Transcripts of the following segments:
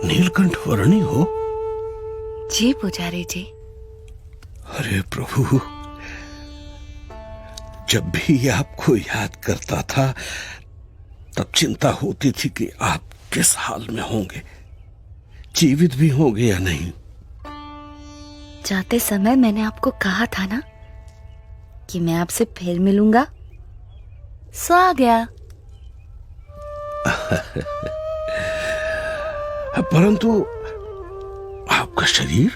नीलकंठ वर्णी हो? जी पुजारी जी। अरे प्रभु, जब भी आपको याद करता था तब चिंता होती थी कि आप किस हाल में होंगे, जीवित भी होंगे या नहीं। जाते समय मैंने आपको कहा था ना कि मैं आपसे फिर मिलूंगा, सो आ गया। परंतु आपका शरीर?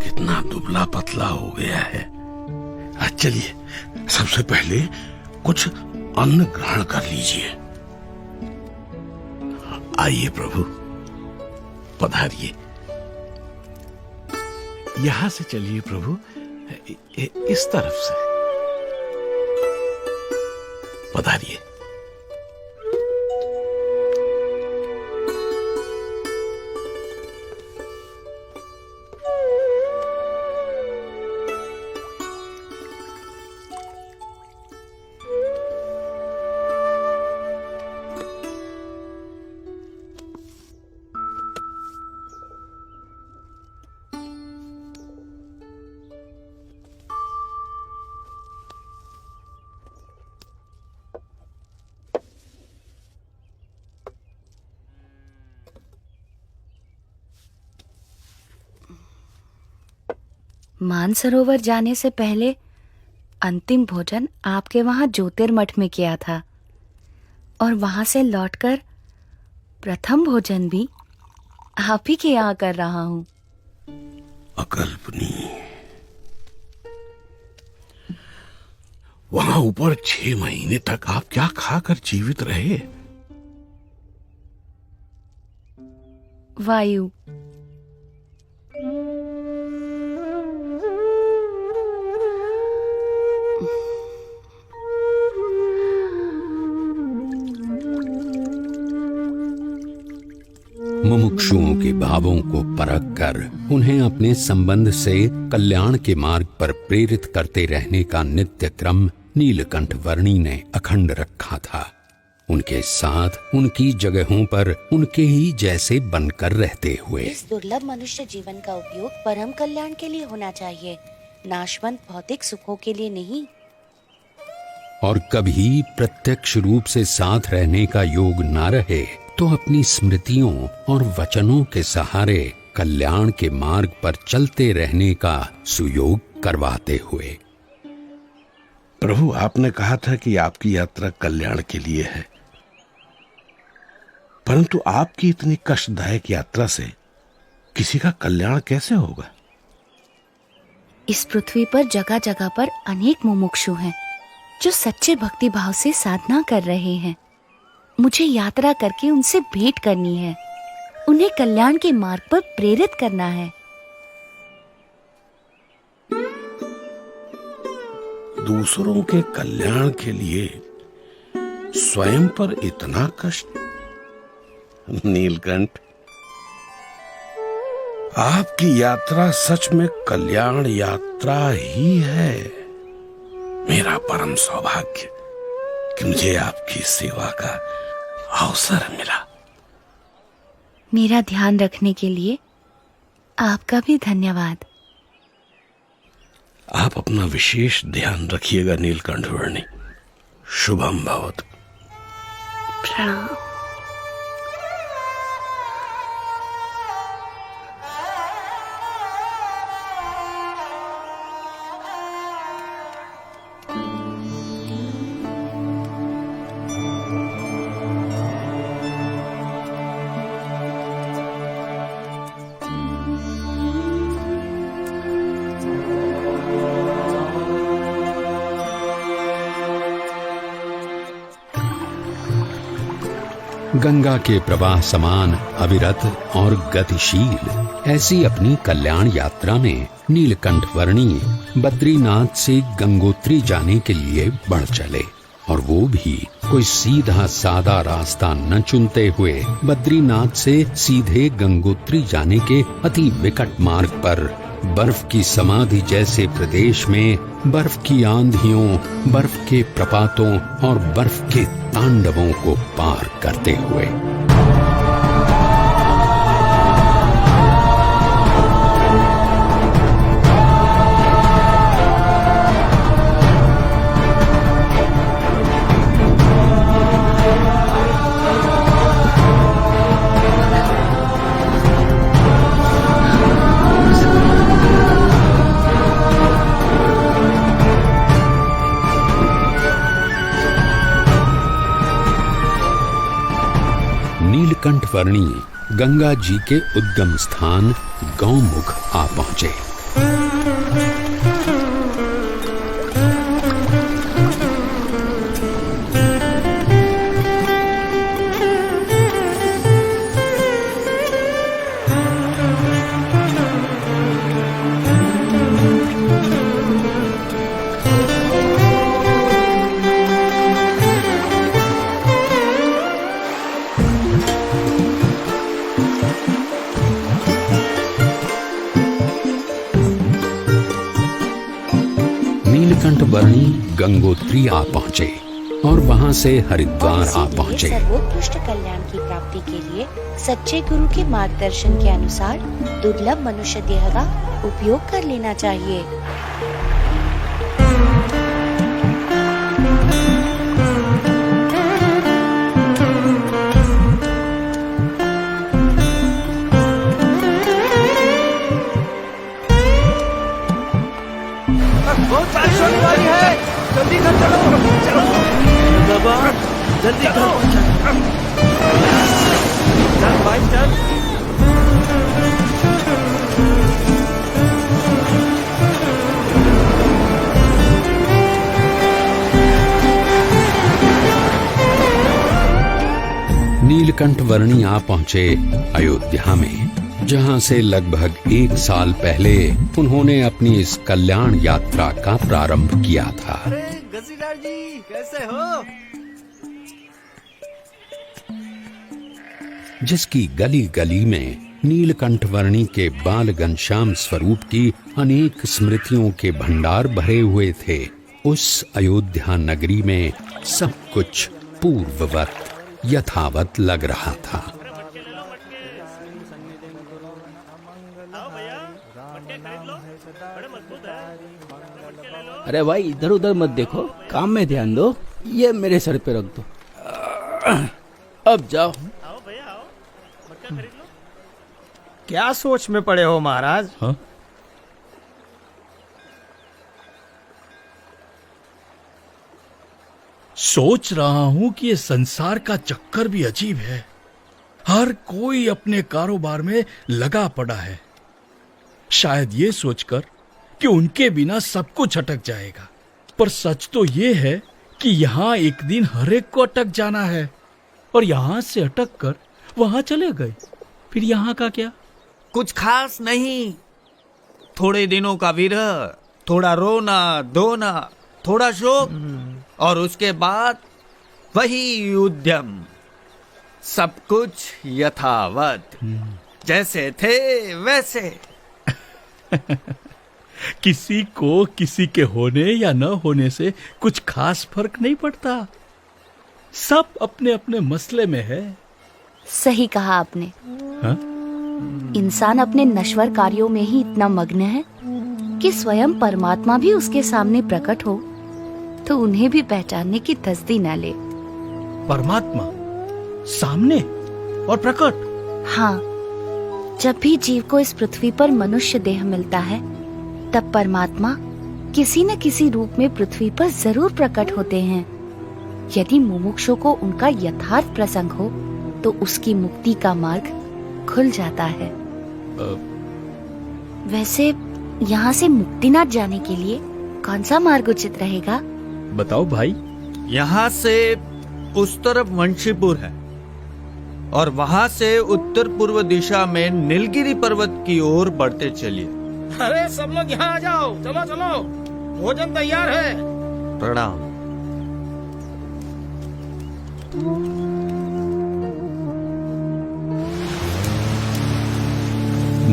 कितना दुबला पतला हो गया है। चलिए, सबसे पहले कुछ अन्न ग्रहण कर लीजिए। आइए प्रभु, पधारिए। यहां से चलिए प्रभु, इस तरफ से पधारिए। मानसरोवर जाने से पहले अंतिम भोजन आपके वहां ज्योतिर्मठ में किया था, और वहां से लौटकर प्रथम भोजन भी आप ही के यहाँ कर रहा हूं। अकल्पनीय। वहां ऊपर 6 महीने तक आप क्या खाकर जीवित रहे? वायु। मुमुक्षुओं के भावों को परख कर उन्हें अपने संबंध से कल्याण के मार्ग पर प्रेरित करते रहने का नित्य क्रम नीलकंठ वर्णी ने अखंड रखा था। उनके साथ उनकी जगहों पर उनके ही जैसे बनकर रहते हुए। इस दुर्लभ मनुष्य जीवन का उपयोग परम कल्याण के लिए होना चाहिए, नाशवंत भौतिक सुखों के लिए नहीं। और कभी प्रत्यक्ष रूप से साथ रहने का योग न रहे तो अपनी स्मृतियों और वचनों के सहारे कल्याण के मार्ग पर चलते रहने का सुयोग करवाते हुए। प्रभु, आपने कहा था कि आपकी यात्रा कल्याण के लिए है, परंतु आपकी इतनी कष्टदायक यात्रा से किसी का कल्याण कैसे होगा? इस पृथ्वी पर जगह जगह पर अनेक मुमुक्षु हैं जो सच्चे भक्ति भाव से साधना कर रहे हैं। मुझे यात्रा करके उनसे भेंट करनी है, उन्हें कल्याण के मार्ग पर प्रेरित करना है। दूसरों के कल्याण के लिए स्वयं पर इतना कष्ट? नीलकंठ, आपकी यात्रा सच में कल्याण यात्रा ही है। मेरा परम सौभाग्य कि मुझे आपकी सेवा का अवसर मिला। मेरा ध्यान रखने के लिए आपका भी धन्यवाद। आप अपना विशेष ध्यान रखिएगा नीलकंठ वर्णी। शुभम भवतु। प्रणाम। गंगा के प्रवाह समान अविरत और गतिशील ऐसी अपनी कल्याण यात्रा में नीलकंठ वर्णी बद्रीनाथ से गंगोत्री जाने के लिए बढ़ चले, और वो भी कोई सीधा सादा रास्ता न चुनते हुए बद्रीनाथ से सीधे गंगोत्री जाने के अति विकट मार्ग पर बर्फ की समाधि जैसे प्रदेश में बर्फ की आंधियों, बर्फ के प्रपातों और बर्फ के तांडवों को पार करते हुए। नीलकंठ वर्णी गंगा जी के उद्गम स्थान गौमुख आ पहुंचे। नीलकंठ वर्णी गंगोत्री आ पहुंचे और वहां से हरिद्वार आ पहुंचे। सर्वोत्कृष्ट कल्याण की प्राप्ति के लिए सच्चे गुरु के मार्गदर्शन के अनुसार दुर्लभ मनुष्य देह का उपयोग कर लेना चाहिए। बहुत बारिश होने वाली है, जल्दी घर चलो। चलो बाबा, जल्दी घर पहुंचा। चल भाई चल। नीलकंठ वर्णी आ पहुंचे अयोध्या में, जहां से लगभग 1 साल पहले उन्होंने अपनी इस कल्याण यात्रा का प्रारंभ किया था। अरे घसीदार जी, कैसे हो? जिसकी गली गली में नीलकंठ वर्णी के बाल घनश्याम स्वरूप की अनेक स्मृतियों के भंडार भरे हुए थे, उस अयोध्या नगरी में सब कुछ पूर्ववत यथावत लग रहा था। अरे भाई, इधर उधर मत देखो, काम में ध्यान दो। ये मेरे सर पे रख दो। अब जाओ। क्या सोच में पड़े हो महाराज? हाँ? सोच रहा हूं कि ये संसार का चक्कर भी अजीब है। हर कोई अपने कारोबार में लगा पड़ा है, शायद ये सोचकर कि उनके बिना सब कुछ अटक जाएगा। पर सच तो ये है कि यहाँ एक दिन हर एक को अटक जाना है, और यहाँ से अटक कर वहां चले गए, फिर यहाँ का क्या? कुछ खास नहीं, थोड़े दिनों का विरह, थोड़ा रोना धोना, थोड़ा शोक, और उसके बाद वही उद्यम। सब कुछ यथावत, जैसे थे वैसे। किसी को किसी के होने या न होने से कुछ खास फर्क नहीं पड़ता, सब अपने अपने मसले में है। सही कहा आपने। हा? इंसान अपने नश्वर कार्यों में ही इतना मग्न है कि स्वयं परमात्मा भी उसके सामने प्रकट हो तो उन्हें भी पहचानने की तसदी न ले। परमात्मा सामने और प्रकट? हाँ, जब भी जीव को इस पृथ्वी पर मनुष्य देह मिलता है, तब परमात्मा किसी न किसी रूप में पृथ्वी पर जरूर प्रकट होते हैं। यदि मुमुक्षु को उनका यथार्थ प्रसंग हो तो उसकी मुक्ति का मार्ग खुल जाता है। वैसे यहाँ से मुक्तिनाथ जाने के लिए कौन सा मार्ग उचित रहेगा? बताओ भाई। यहाँ से उस तरफ वंशीपुर है, और वहाँ से उत्तर पूर्व दिशा में नीलगिरी पर्वत की ओर बढ़ते चलिए। अरे सब लोग यहाँ आ जाओ, चलो चलो, भोजन तैयार है। प्रणाम।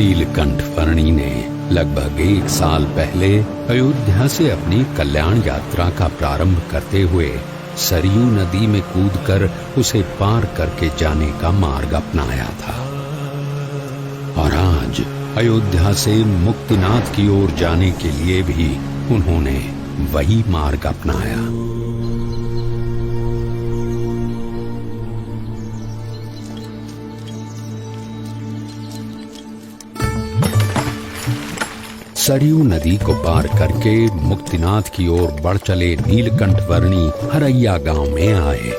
नीलकंठ वर्णी ने लगभग 1 साल पहले अयोध्या से अपनी कल्याण यात्रा का प्रारंभ करते हुए सरयू नदी में कूदकर उसे पार करके जाने का मार्ग अपनाया था, और आज अयोध्या से मुक्तिनाथ की ओर जाने के लिए भी उन्होंने वही मार्ग अपनाया। सरयू नदी को पार करके मुक्तिनाथ की ओर बढ़ चले नीलकंठ वर्णी हरैया गांव में आए।